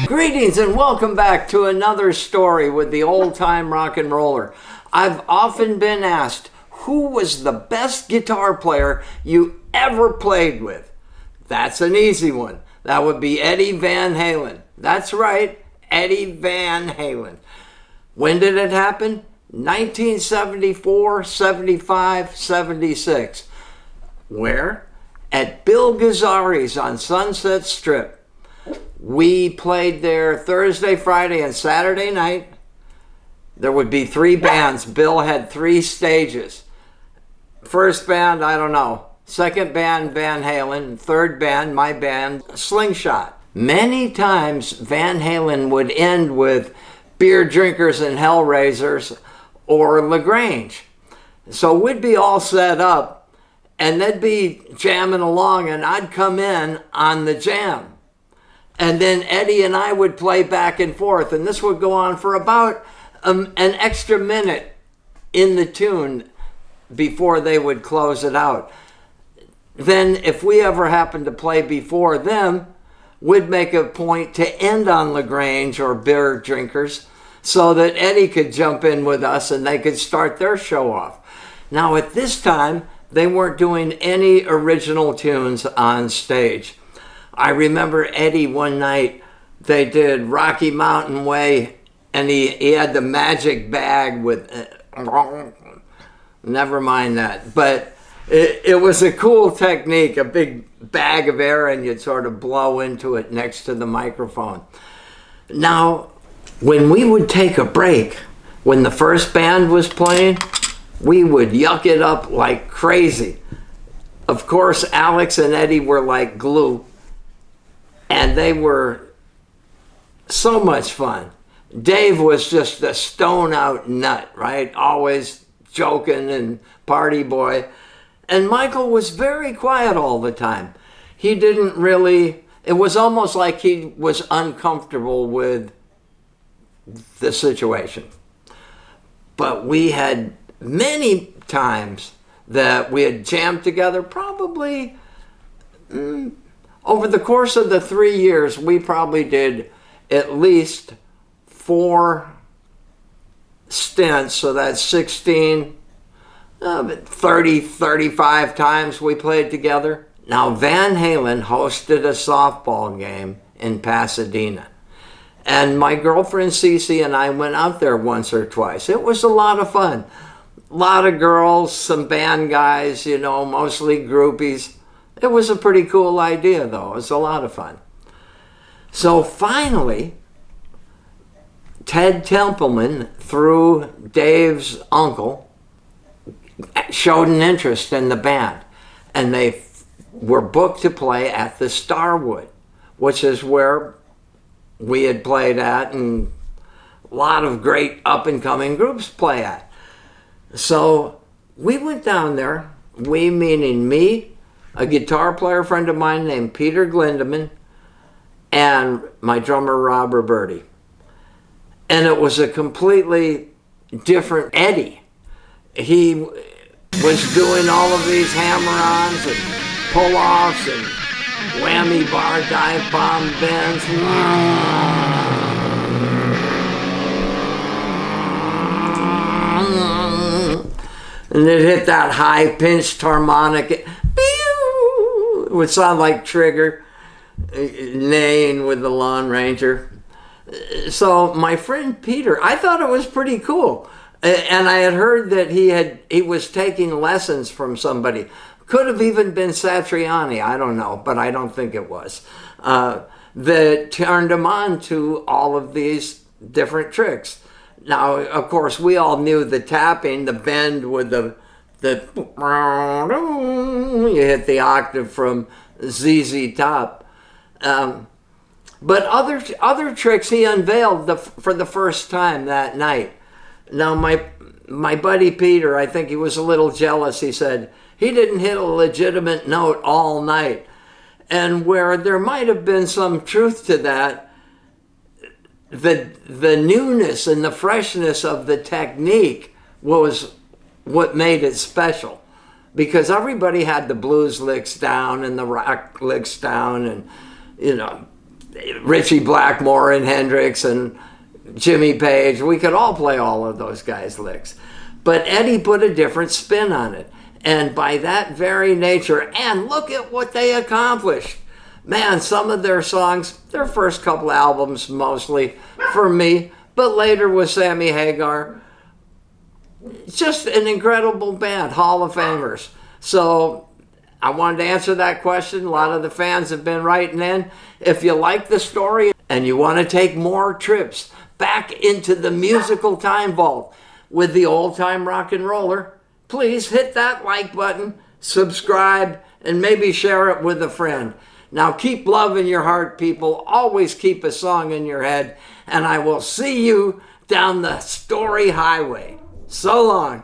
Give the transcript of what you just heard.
Greetings and welcome back to another story with the old-time rock and roller. I've often been asked, who was the best guitar player you ever played with? That's an easy one. That would be Eddie Van Halen. That's right, Eddie Van Halen. When did it happen? 1974, 75, 76. Where? At Bill Gazzari's on Sunset Strip. We played there Thursday, Friday, and Saturday night. There would be 3 bands. Bill had 3 stages. First band, I don't know. Second band, Van Halen. Third band, my band, Slingshot. Many times, Van Halen would end with Beer Drinkers and Hellraisers or LaGrange. So we'd be all set up, and they'd be jamming along, and I'd come in on the jam. And then Eddie and I would play back and forth, and this would go on for about an extra minute in the tune before they would close it out. Then if we ever happened to play before them, we'd make a point to end on LaGrange or Beer Drinkers so that Eddie could jump in with us and they could start their show off. Now at this time, they weren't doing any original tunes on stage. I remember Eddie one night, they did Rocky Mountain Way, and he had the magic bag with, never mind that. But it was a cool technique, a big bag of air, and you'd sort of blow into it next to the microphone. Now, when we would take a break, when the first band was playing, we would yuck it up like crazy. Of course, Alex and Eddie were like glue. And they were so much fun. Dave was just a stone-out nut, right? Always joking and party boy. And Michael was very quiet all the time. He didn't really, it was almost like he was uncomfortable with the situation. But we had many times that we had jammed together, probably over the course of the 3 years, we probably did at least 4 stints, so that's 16, 30, 35 times we played together. Now, Van Halen hosted a softball game in Pasadena, and my girlfriend Cece and I went out there once or twice. It was a lot of fun. A lot of girls, some band guys, you know, mostly groupies. It was a pretty cool idea, though. It was a lot of fun. So finally, Ted Templeman, through Dave's uncle, showed an interest in the band. And they were booked to play at the Starwood, which is where we had played at and a lot of great up-and-coming groups play at. So we went down there, we meaning me, a guitar player friend of mine named Peter Glindeman, and my drummer Rob Roberti. And it was a completely different Eddie. He was doing all of these hammer-ons and pull-offs and whammy bar dive bomb bends. And it hit that high-pitched harmonic. It would sound like Trigger neighing with the Lawn Ranger. So my friend Peter, I thought it was pretty cool. And I had heard that he was taking lessons from somebody. Could have even been Satriani, I don't know, but I don't think it was. That turned him on to all of these different tricks. Now, of course, we all knew the tapping, the bend with the you hit the octave from ZZ Top. But other tricks he unveiled for the first time that night. Now, my buddy Peter, I think he was a little jealous. He said he didn't hit a legitimate note all night. And where there might have been some truth to that, the newness and the freshness of the technique was what made it special, because everybody had the blues licks down and the rock licks down, and you know, Ritchie Blackmore and Hendrix and Jimmy Page, we could all play all of those guys' licks. But Eddie put a different spin on it. And by that very nature, and look at what they accomplished. Man, some of their songs, their first couple albums mostly, for me, but later with Sammy Hagar, just an incredible band, Hall of Famers. So I wanted to answer that question. A lot of the fans have been writing in. If you like the story and you want to take more trips back into the musical time vault with the old time rock and roller, please hit that like button, subscribe, and maybe share it with a friend. Now keep love in your heart, people. Always keep a song in your head, and I will see you down the story highway. So long.